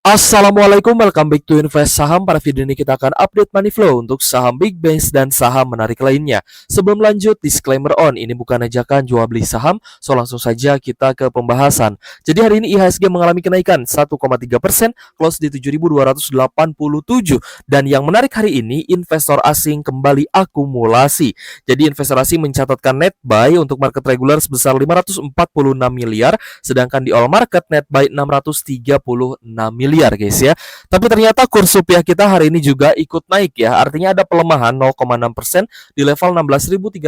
Assalamualaikum, welcome back to Invest Saham. Pada video ini kita akan update money flow untuk saham Big Banks dan saham menarik lainnya. Sebelum lanjut, disclaimer on, ini bukan ajakan jual beli saham, so langsung saja kita ke pembahasan. Jadi hari ini IHSG mengalami kenaikan 1,3%, close di 7.287. Dan yang menarik hari ini, investor asing kembali akumulasi. Jadi investor asing mencatatkan net buy untuk market regular sebesar 546 miliar, sedangkan di all market net buy 636 miliar guys ya. Tapi ternyata kurs rupiah kita hari ini juga ikut naik ya. Artinya ada pelemahan 0,6% di level 16.350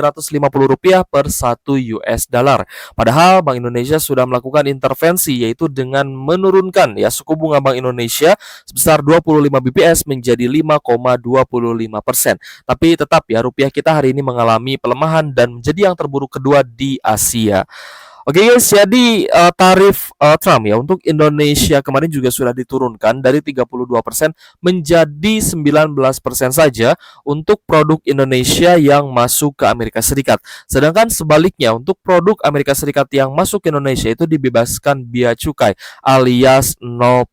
rupiah per 1 US dollar. Padahal Bank Indonesia sudah melakukan intervensi yaitu dengan menurunkan ya suku bunga Bank Indonesia sebesar 25 BPS menjadi 5,25%. Tapi tetap ya rupiah kita hari ini mengalami pelemahan dan menjadi yang terburuk kedua di Asia. Oke guys, jadi tarif Trump ya untuk Indonesia kemarin juga sudah diturunkan dari 32% menjadi 19% saja untuk produk Indonesia yang masuk ke Amerika Serikat. Sedangkan sebaliknya untuk produk Amerika Serikat yang masuk ke Indonesia itu dibebaskan bea cukai alias 0%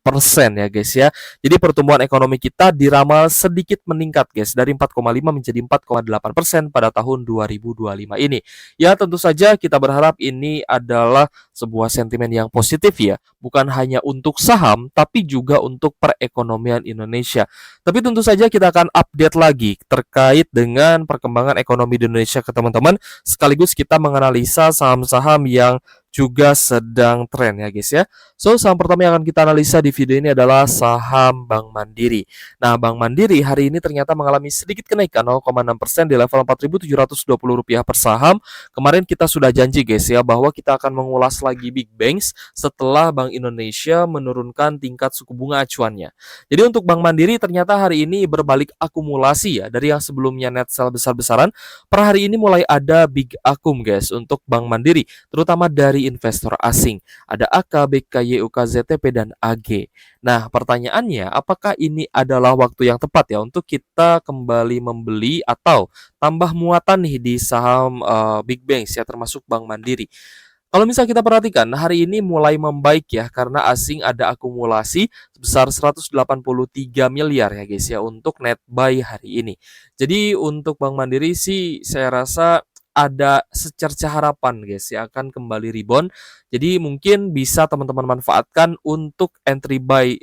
ya guys ya. Jadi pertumbuhan ekonomi kita diramal sedikit meningkat guys dari 4,5 menjadi 4,8% pada tahun 2025 ini. Ya tentu saja kita berharap ini adalah sebuah sentimen yang positif ya, bukan hanya untuk saham tapi juga untuk perekonomian Indonesia. Tapi tentu saja kita akan update lagi terkait dengan perkembangan ekonomi di Indonesia ke teman-teman, sekaligus kita menganalisa saham-saham yang juga sedang tren ya guys ya. So saham pertama yang akan kita analisa di video ini adalah saham Bank Mandiri. Nah, Bank Mandiri hari ini ternyata mengalami sedikit kenaikan 0,6% di level Rp4.720 per saham. Kemarin kita sudah janji guys ya bahwa kita akan mengulas lagi Big Banks setelah Bank Indonesia menurunkan tingkat suku bunga acuannya. Jadi untuk Bank Mandiri ternyata hari ini berbalik akumulasi ya dari yang sebelumnya net sell besar-besaran, per hari ini mulai ada big akum guys untuk Bank Mandiri, terutama dari investor asing. Ada AK, BK, YUK, ZTP, dan AG. Nah, pertanyaannya apakah ini adalah waktu yang tepat ya untuk kita kembali membeli atau tambah muatan nih di saham Big Banks ya termasuk Bank Mandiri. Kalau misal kita perhatikan hari ini mulai membaik ya karena asing ada akumulasi sebesar 183 miliar ya guys ya untuk net buy hari ini. Jadi untuk Bank Mandiri sih saya rasa ada secerca harapan guys ya akan kembali rebound. Jadi mungkin bisa teman-teman manfaatkan untuk entry buy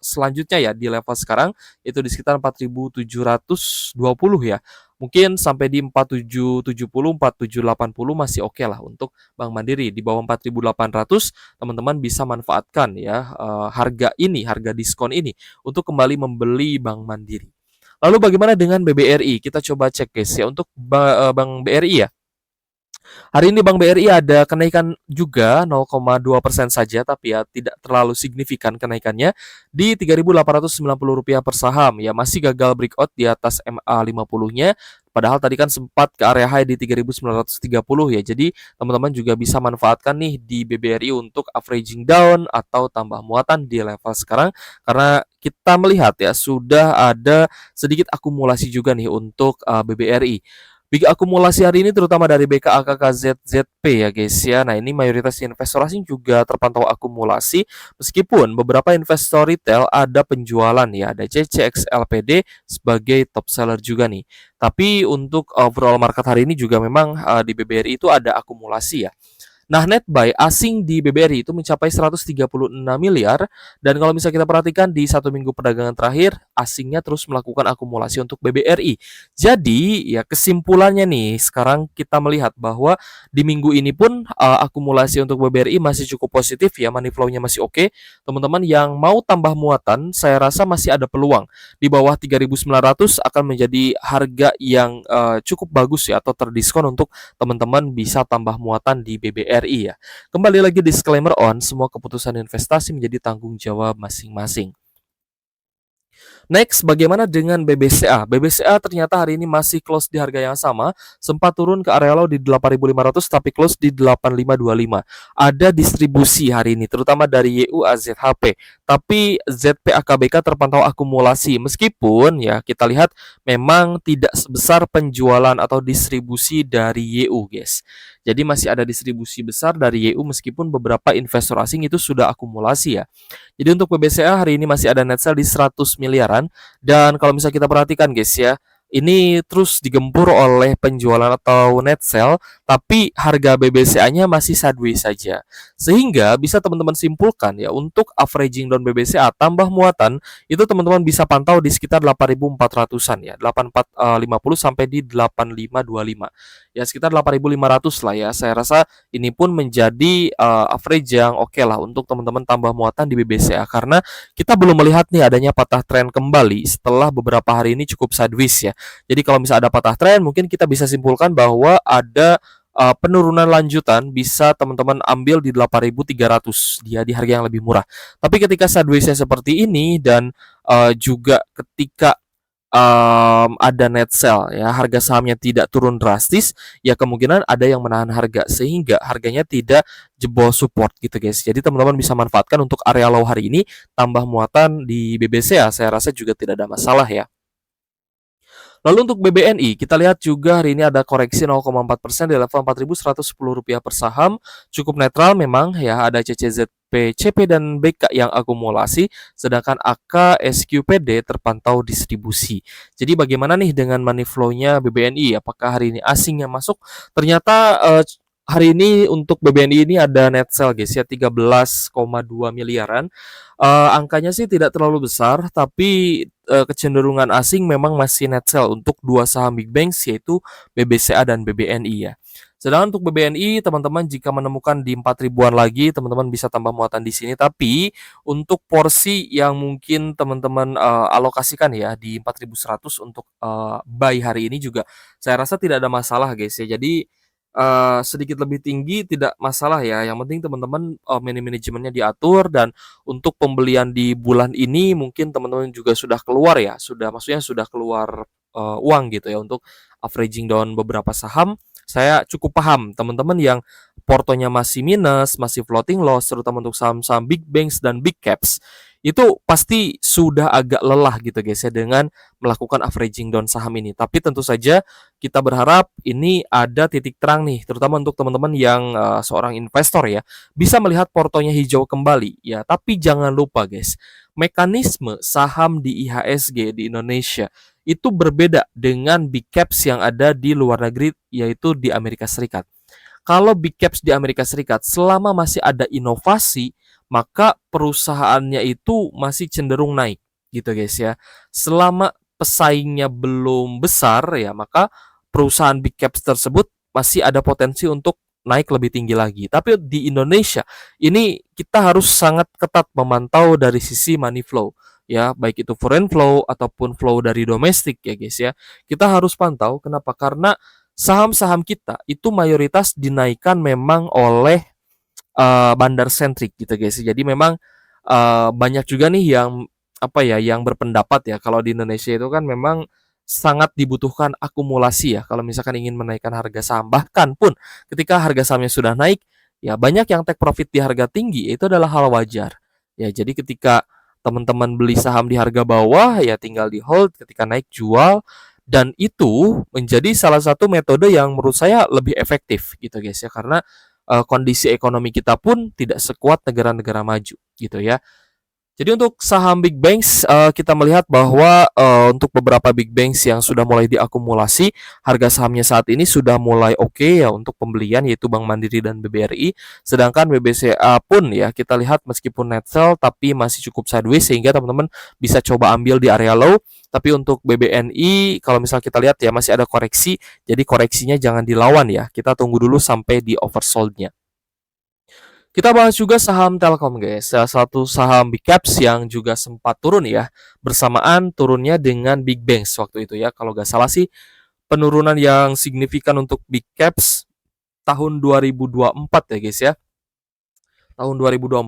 selanjutnya ya di level sekarang itu di sekitar 4.720 ya. Mungkin sampai di 4770, 4780 masih oke lah untuk Bank Mandiri. Di bawah 4.800 teman-teman bisa manfaatkan ya harga ini, harga diskon ini untuk kembali membeli Bank Mandiri. Lalu bagaimana dengan BBRI? Kita coba cek guys ya untuk Bank BRI ya. Hari ini Bank BRI ada kenaikan juga 0,2% saja tapi ya tidak terlalu signifikan kenaikannya di Rp3.890 per saham. Ya masih gagal breakout di atas MA50-nya. Padahal tadi kan sempat ke area high di 3.930 ya. Jadi teman-teman juga bisa manfaatkan nih di BBRI untuk averaging down atau tambah muatan di level sekarang karena kita melihat ya sudah ada sedikit akumulasi juga nih untuk BBRI. Big akumulasi hari ini terutama dari BKAKK ZZP ya guys ya. Nah ini mayoritas investor asing juga terpantau akumulasi meskipun beberapa investor retail ada penjualan ya. Ada CCXLPD sebagai top seller juga nih. Tapi untuk overall market hari ini juga memang di BBRI itu ada akumulasi ya. Nah, net buy asing di BBRI itu mencapai 136 miliar dan kalau misalnya kita perhatikan di satu minggu perdagangan terakhir asingnya terus melakukan akumulasi untuk BBRI. Jadi, ya kesimpulannya nih, sekarang kita melihat bahwa di minggu ini pun akumulasi untuk BBRI masih cukup positif ya, money flow-nya masih oke. Teman-teman yang mau tambah muatan, saya rasa masih ada peluang. Di bawah 3.900 akan menjadi harga yang cukup bagus ya atau terdiskon untuk teman-teman bisa tambah muatan di BBRI ya. Kembali lagi disclaimer on, semua keputusan investasi menjadi tanggung jawab masing-masing. Next, bagaimana dengan BBCA? BBCA ternyata hari ini masih close di harga yang sama, sempat turun ke area low di 8.500 tapi close di 8.525. Ada distribusi hari ini, terutama dari YU AZHP. Tapi ZPAKBK terpantau akumulasi, meskipun ya kita lihat memang tidak sebesar penjualan atau distribusi dari YU, guys. Jadi masih ada distribusi besar dari YU meskipun beberapa investor asing itu sudah akumulasi ya. Jadi untuk PBCA hari ini masih ada net sell di 100 miliaran dan kalau misalnya kita perhatikan guys ya, ini terus digempur oleh penjualan atau net sell, tapi harga BBCA-nya masih sideways saja. Sehingga bisa teman-teman simpulkan ya, untuk averaging down BBCA tambah muatan, itu teman-teman bisa pantau di sekitar 8.400-an ya, 8.450 sampai di 8.525. Ya sekitar 8.500 lah ya. Saya rasa ini pun menjadi average yang oke lah untuk teman-teman tambah muatan di BBCA karena kita belum melihat nih adanya patah tren kembali setelah beberapa hari ini cukup sideways ya. Jadi kalau misalnya ada patah tren, mungkin kita bisa simpulkan bahwa ada penurunan lanjutan bisa teman-teman ambil di 8.300 dia di harga yang lebih murah. Tapi ketika sideways-nya seperti ini dan juga ketika ada net sell ya, harga sahamnya tidak turun drastis, ya kemungkinan ada yang menahan harga sehingga harganya tidak jebol support gitu guys. Jadi teman-teman bisa manfaatkan untuk area low hari ini tambah muatan di BBCA, saya rasa juga tidak ada masalah ya. Lalu untuk BBNI, kita lihat juga hari ini ada koreksi 0,4% di level Rp4.110 per saham. Cukup netral memang ya, ada CCZP, CP dan BK yang akumulasi, sedangkan AK, SQPD terpantau distribusi. Jadi bagaimana nih dengan money flow-nya BBNI? Apakah hari ini asing yang masuk? Ternyata hari ini untuk BBNI ini ada net sell guys ya, 13,2 miliaran. Angkanya sih tidak terlalu besar, tapi kecenderungan asing memang masih net sell untuk dua saham big banks yaitu BBCA dan BBNI ya. Sedangkan untuk BBNI teman-teman jika menemukan di 4 ribuan lagi teman-teman bisa tambah muatan di sini, tapi untuk porsi yang mungkin teman-teman alokasikan ya di 4.100 untuk buy hari ini juga saya rasa tidak ada masalah guys ya. Jadi sedikit lebih tinggi tidak masalah ya, yang penting teman-teman manajemennya diatur dan untuk pembelian di bulan ini mungkin teman-teman juga sudah keluar ya, maksudnya sudah keluar uang gitu ya untuk averaging down beberapa saham. Saya cukup paham teman-teman yang portonya masih minus, masih floating loss, terutama untuk saham-saham big banks dan big caps, itu pasti sudah agak lelah gitu guys ya dengan melakukan averaging down saham ini. Tapi tentu saja kita berharap ini ada titik terang nih, terutama untuk teman-teman yang seorang investor ya, bisa melihat portonya hijau kembali ya. Tapi jangan lupa guys, mekanisme saham di IHSG di Indonesia itu berbeda dengan big caps yang ada di luar negeri, yaitu di Amerika Serikat. Kalau big caps di Amerika Serikat selama masih ada inovasi, maka perusahaannya itu masih cenderung naik gitu guys ya. Selama pesaingnya belum besar ya, maka perusahaan big caps tersebut masih ada potensi untuk naik lebih tinggi lagi. Tapi di Indonesia ini kita harus sangat ketat memantau dari sisi money flow ya, baik itu foreign flow ataupun flow dari domestik ya guys ya. Kita harus pantau, kenapa? Karena saham-saham kita itu mayoritas dinaikkan memang oleh bandar sentrik gitu guys. Jadi memang banyak juga nih yang apa ya, yang berpendapat ya kalau di Indonesia itu kan memang sangat dibutuhkan akumulasi ya kalau misalkan ingin menaikkan harga saham. Bahkan pun ketika harga sahamnya sudah naik, ya banyak yang take profit di harga tinggi, itu adalah hal wajar. Ya jadi ketika teman-teman beli saham di harga bawah ya tinggal di hold, ketika naik jual, dan itu menjadi salah satu metode yang menurut saya lebih efektif gitu guys ya, karena kondisi ekonomi kita pun tidak sekuat negara-negara maju gitu ya. Jadi untuk saham big banks kita melihat bahwa untuk beberapa big banks yang sudah mulai diakumulasi, harga sahamnya saat ini sudah mulai oke ya untuk pembelian, yaitu Bank Mandiri dan BBRI. Sedangkan BBCA pun ya kita lihat meskipun net sell tapi masih cukup sideways sehingga teman-teman bisa coba ambil di area low. Tapi untuk BBNI kalau misal kita lihat ya masih ada koreksi, jadi koreksinya jangan dilawan ya. Kita tunggu dulu sampai di oversold-nya. Kita bahas juga saham Telkom guys, salah satu saham big caps yang juga sempat turun ya, bersamaan turunnya dengan big banks waktu itu ya. Kalau nggak salah sih penurunan yang signifikan untuk big caps tahun 2024 ya guys ya. Tahun 2024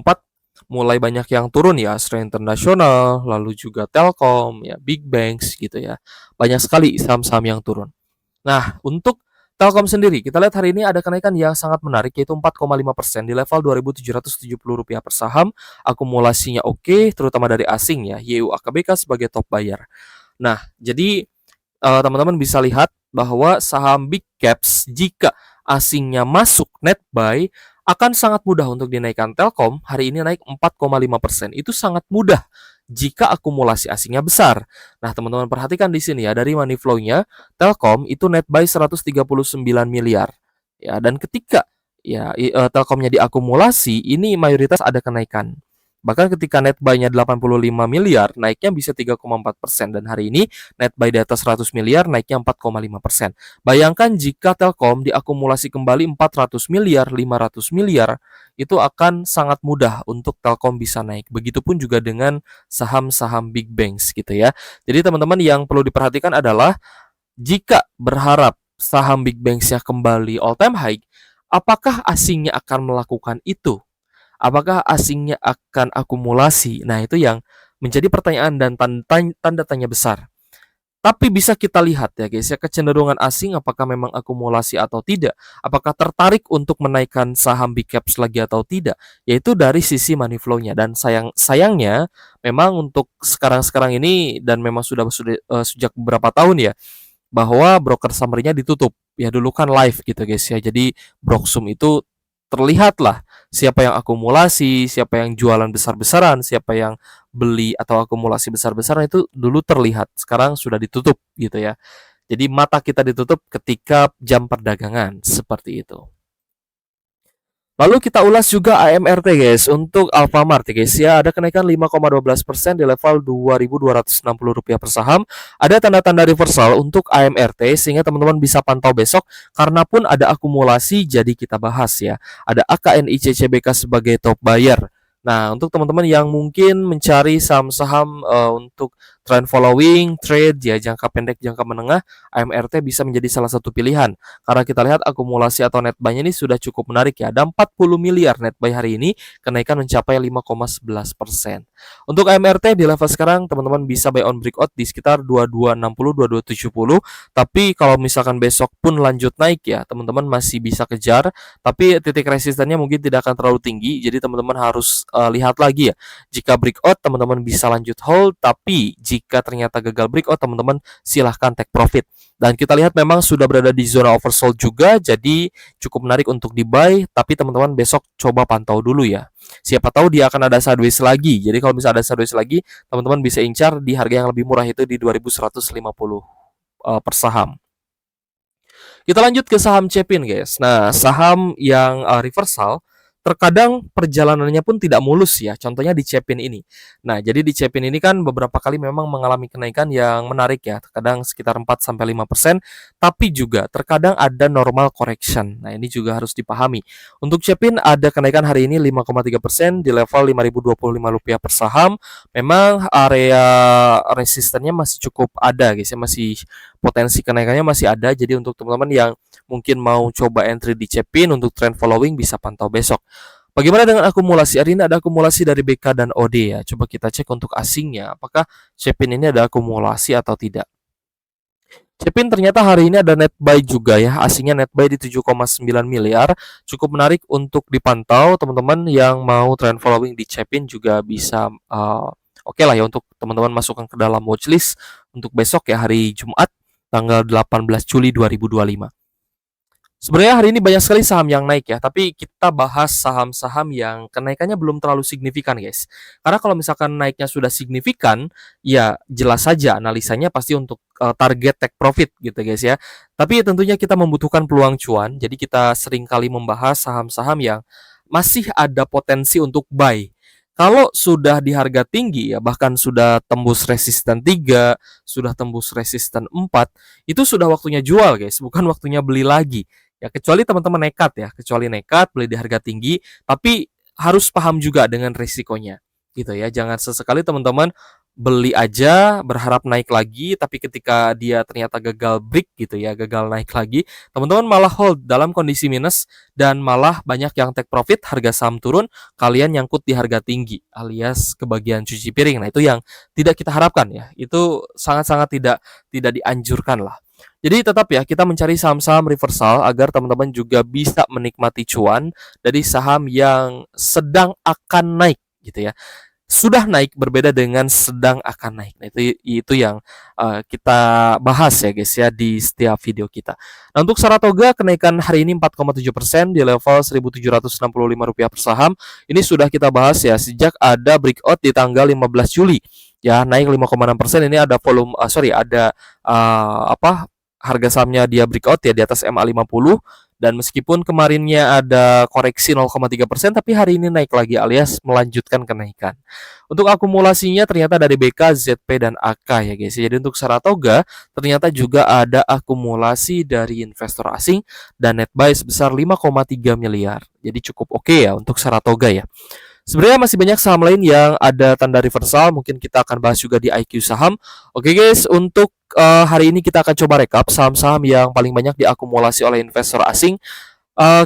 mulai banyak yang turun ya, Astra International, lalu juga Telkom, ya, Big Banks gitu ya. Banyak sekali saham-saham yang turun. Nah, untuk Telkom sendiri, kita lihat hari ini ada kenaikan yang sangat menarik yaitu 4,5% di level Rp2.770 per saham. Akumulasinya oke, terutama dari asing ya, YU AKBK sebagai top buyer. Nah, jadi teman-teman bisa lihat bahwa saham big caps jika asingnya masuk net buy akan sangat mudah untuk dinaikkan. Telkom hari ini naik 4,5%. Itu sangat mudah jika akumulasi asingnya besar. Nah, teman-teman perhatikan di sini ya, dari money flow-nya Telkom itu net buy 139 miliar. Ya, dan ketika Telkomnya diakumulasi, ini mayoritas ada kenaikan. Bahkan ketika net buy-nya 85 miliar, naiknya bisa 3,4%. Dan hari ini net buy di atas 100 miliar, naiknya 4,5%. Bayangkan jika Telkom diakumulasi kembali 400 miliar, 500 miliar, itu akan sangat mudah untuk Telkom bisa naik. Begitupun juga dengan saham-saham big banks gitu ya. Jadi teman-teman yang perlu diperhatikan adalah jika berharap saham big banks-nya kembali all time high, apakah asingnya akan melakukan itu? Apakah asingnya akan akumulasi? Nah, itu yang menjadi pertanyaan dan tanda tanya besar. Tapi bisa kita lihat ya guys ya, kecenderungan asing apakah memang akumulasi atau tidak, apakah tertarik untuk menaikkan saham big caps lagi atau tidak, yaitu dari sisi money flow-nya. Dan sayangnya memang untuk sekarang-sekarang ini dan memang sudah sejak beberapa tahun ya, bahwa broker summary-nya ditutup. Ya dulu kan live gitu guys ya. Jadi Broksum itu terlihatlah siapa yang akumulasi, siapa yang jualan besar-besaran, siapa yang beli atau akumulasi besar-besaran itu dulu terlihat. Sekarang sudah ditutup gitu ya. Jadi mata kita ditutup ketika jam perdagangan seperti itu. Lalu kita ulas juga AMRT guys. Untuk Alfamart ya guys ya, ada kenaikan 5,12% di level Rp2.260 per saham. Ada tanda-tanda reversal untuk AMRT sehingga teman-teman bisa pantau besok karena pun ada akumulasi, jadi kita bahas ya. Ada AKNI CCBK sebagai top buyer. Nah, untuk teman-teman yang mungkin mencari saham-saham untuk trend following, trade ya jangka pendek, jangka menengah, AMRT bisa menjadi salah satu pilihan. Karena kita lihat akumulasi atau net buy-nya ini sudah cukup menarik ya. Ada 40 miliar net buy hari ini, kenaikan mencapai 5,11%. Untuk AMRT di level sekarang teman-teman bisa buy on breakout di sekitar 2260, 2270. Tapi kalau misalkan besok pun lanjut naik ya, teman-teman masih bisa kejar. Tapi titik resistannya mungkin tidak akan terlalu tinggi. Jadi teman-teman harus lihat lagi ya. Jika breakout teman-teman bisa lanjut hold, tapi jika ternyata gagal breakout teman-teman silahkan take profit. Dan kita lihat memang sudah berada di zona oversold juga, jadi cukup menarik untuk di buy. Tapi teman-teman besok coba pantau dulu ya. Siapa tahu dia akan ada sideways lagi. Jadi kalau misalnya ada sideways lagi, teman-teman bisa incar di harga yang lebih murah itu di 2150 per saham. Kita lanjut ke saham Cepin guys. Nah, saham yang reversal terkadang perjalanannya pun tidak mulus ya. Contohnya di Cepin ini. Nah, jadi di Cepin ini kan beberapa kali memang mengalami kenaikan yang menarik ya. Terkadang sekitar 4-5%, tapi juga terkadang ada normal correction. Nah, ini juga harus dipahami. Untuk Cepin ada kenaikan hari ini 5,3% di level Rp5.025 per saham. Memang area resistennya masih cukup ada guys ya, masih potensi kenaikannya masih ada. Jadi untuk teman-teman yang mungkin mau coba entry di Cepin untuk trend following bisa pantau besok. Bagaimana dengan akumulasi? Hari ini ada akumulasi dari BK dan OD ya. Coba kita cek untuk asingnya, apakah Cepin ini ada akumulasi atau tidak. Cepin ternyata hari ini ada net buy juga ya. Asingnya net buy di 7,9 miliar. Cukup menarik untuk dipantau. Teman-teman yang mau trend following di Cepin juga bisa oke lah ya untuk teman-teman masukkan ke dalam watchlist untuk besok ya, hari Jumat tanggal 18 Juli 2025. Sebenarnya hari ini banyak sekali saham yang naik ya, tapi kita bahas saham-saham yang kenaikannya belum terlalu signifikan guys. Karena kalau misalkan naiknya sudah signifikan, ya jelas saja analisanya pasti untuk target take profit gitu guys ya. Tapi tentunya kita membutuhkan peluang cuan, jadi kita sering kali membahas saham-saham yang masih ada potensi untuk buy. Kalau sudah di harga tinggi ya, bahkan sudah tembus resisten 3, sudah tembus resisten 4, itu sudah waktunya jual guys, bukan waktunya beli lagi. Ya kecuali teman-teman nekat ya, kecuali nekat beli di harga tinggi, tapi harus paham juga dengan risikonya gitu ya. Jangan sesekali teman-teman beli aja berharap naik lagi, tapi ketika dia ternyata gagal break gitu ya, gagal naik lagi, teman-teman malah hold dalam kondisi minus dan malah banyak yang take profit, harga saham turun, kalian nyangkut di harga tinggi alias kebagian cuci piring. Nah, itu yang tidak kita harapkan ya. Itu sangat-sangat tidak dianjurkan lah. Jadi tetap ya kita mencari saham-saham reversal agar teman-teman juga bisa menikmati cuan dari saham yang sedang akan naik gitu ya. Sudah naik berbeda dengan sedang akan naik. Nah, itu yang kita bahas ya guys ya di setiap video kita. Nah, untuk Saratoga kenaikan hari ini 4,7% di level Rp1.765 per saham. Ini sudah kita bahas ya sejak ada breakout di tanggal 15 Juli. Ya, naik 5,6%. Ini ada volume ada harga sahamnya dia breakout ya di atas MA50, dan meskipun kemarinnya ada koreksi 0,3%, tapi hari ini naik lagi alias melanjutkan kenaikan. Untuk akumulasinya ternyata dari BK, ZP, dan AK ya guys. Jadi untuk Saratoga ternyata juga ada akumulasi dari investor asing dan net buy sebesar 5,3 miliar. Jadi cukup oke ya untuk Saratoga ya. Sebenarnya masih banyak saham lain yang ada tanda reversal, mungkin kita akan bahas juga di IQ saham. Oke guys, untuk hari ini kita akan coba rekap saham-saham yang paling banyak diakumulasi oleh investor asing.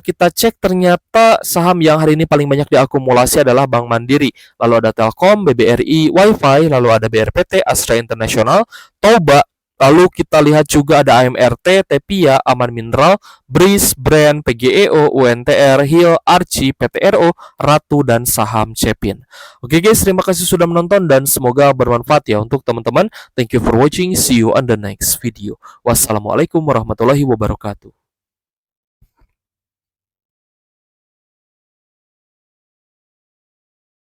Kita cek ternyata saham yang hari ini paling banyak diakumulasi adalah Bank Mandiri, lalu ada Telkom, BBRI, WiFi, lalu ada BRPT, Astra International, Toba. Lalu kita lihat juga ada AMRT, Tepia, Aman Mineral, BRIS, Brand, PGEO, UNTR, Hill, Archie, PTRO, Ratu, dan saham Cepin. Oke guys, terima kasih sudah menonton dan semoga bermanfaat ya untuk teman-teman. Thank you for watching. See you on the next video. Wassalamualaikum warahmatullahi wabarakatuh.